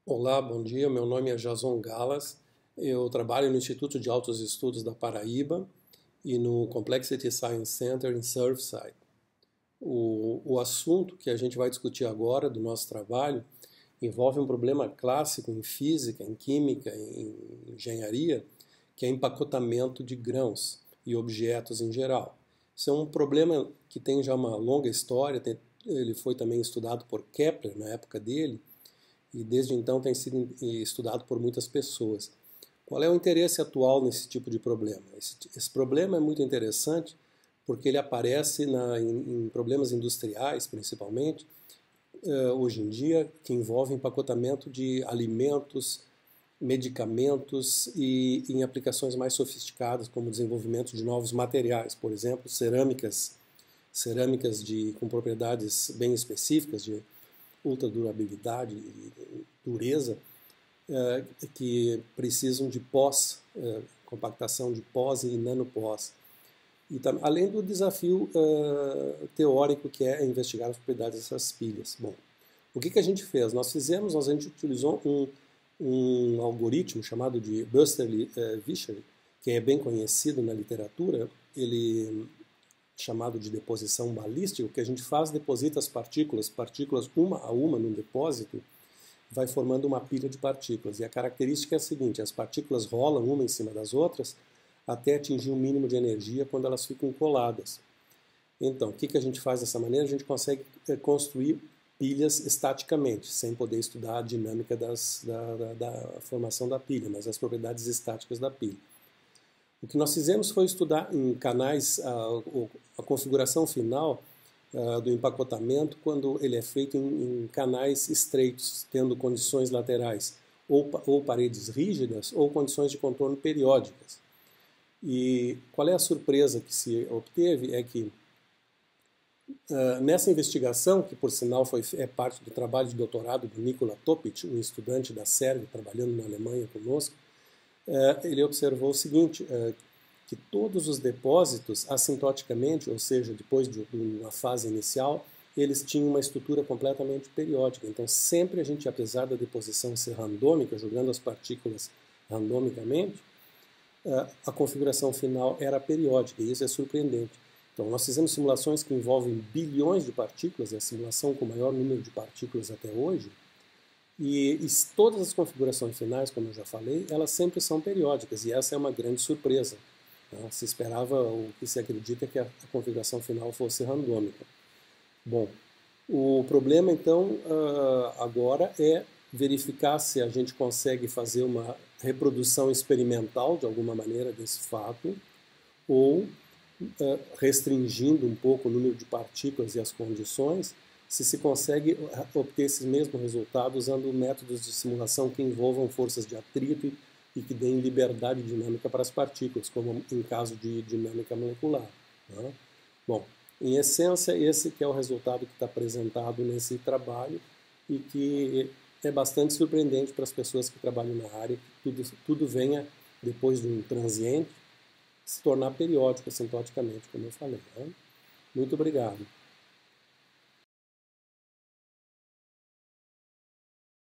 Olá, bom dia. Meu nome é Jason Galas. Eu trabalho no Instituto de Altos Estudos da Paraíba e no Complexity Science Center em Surfside. O assunto que a gente vai discutir agora do nosso trabalho envolve um problema clássico em física, em química, em engenharia, que é empacotamento de grãos e objetos em geral. Isso é um problema que tem já uma longa história. Ele foi também estudado por Kepler na época dele, e desde então tem sido estudado por muitas pessoas. Qual é o interesse atual nesse tipo de problema? Esse problema é muito interessante porque ele aparece em problemas industriais, principalmente, hoje em dia, que envolvem empacotamento de alimentos, medicamentos e em aplicações mais sofisticadas, como o desenvolvimento de novos materiais, por exemplo, cerâmicas com propriedades bem específicas, de ultra durabilidade e dureza, que precisam de pós, compactação de pós e nanopós. E além do desafio teórico que é investigar as propriedades dessas pilhas. Bom, o que a gente fez? A gente utilizou um algoritmo chamado de Busterly-Vichary, que é bem conhecido na literatura. Ele chamado de deposição balística. O que a gente faz, deposita as partículas uma a uma num depósito, vai formando uma pilha de partículas. E a característica é a seguinte: as partículas rolam uma em cima das outras até atingir um mínimo de energia quando elas ficam coladas. Então, o que a gente faz dessa maneira? A gente consegue construir pilhas estaticamente, sem poder estudar a dinâmica da formação da pilha, mas as propriedades estáticas da pilha. O que nós fizemos foi estudar em canais a configuração final do empacotamento quando ele é feito em canais estreitos, tendo condições laterais ou paredes rígidas ou condições de contorno periódicas. E qual é a surpresa que se obteve é que nessa investigação, que por sinal é parte do trabalho de doutorado do Nikola Topic, um estudante da Sérvia trabalhando na Alemanha conosco, ele observou o seguinte, que todos os depósitos, assintoticamente, ou seja, depois de uma fase inicial, eles tinham uma estrutura completamente periódica. Então, sempre a gente, apesar da deposição ser randômica, jogando as partículas randomicamente, a configuração final era periódica, e isso é surpreendente. Então, nós fizemos simulações que envolvem bilhões de partículas, é a simulação com o maior número de partículas até hoje, e todas as configurações finais, como eu já falei, elas sempre são periódicas, e essa é uma grande surpresa. Se esperava, o que se acredita, que a configuração final fosse randômica. Bom, o problema então agora é verificar se a gente consegue fazer uma reprodução experimental de alguma maneira desse fato, ou restringindo um pouco o número de partículas e as condições, se consegue obter esses mesmos resultados usando métodos de simulação que envolvam forças de atrito e que deem liberdade dinâmica para as partículas, como em caso de dinâmica molecular. Né? Bom, em essência, esse que é o resultado que está apresentado nesse trabalho e que é bastante surpreendente para as pessoas que trabalham na área, que tudo venha, depois de um transiente, se tornar periódico, assintoticamente, como eu falei. Né? Muito obrigado.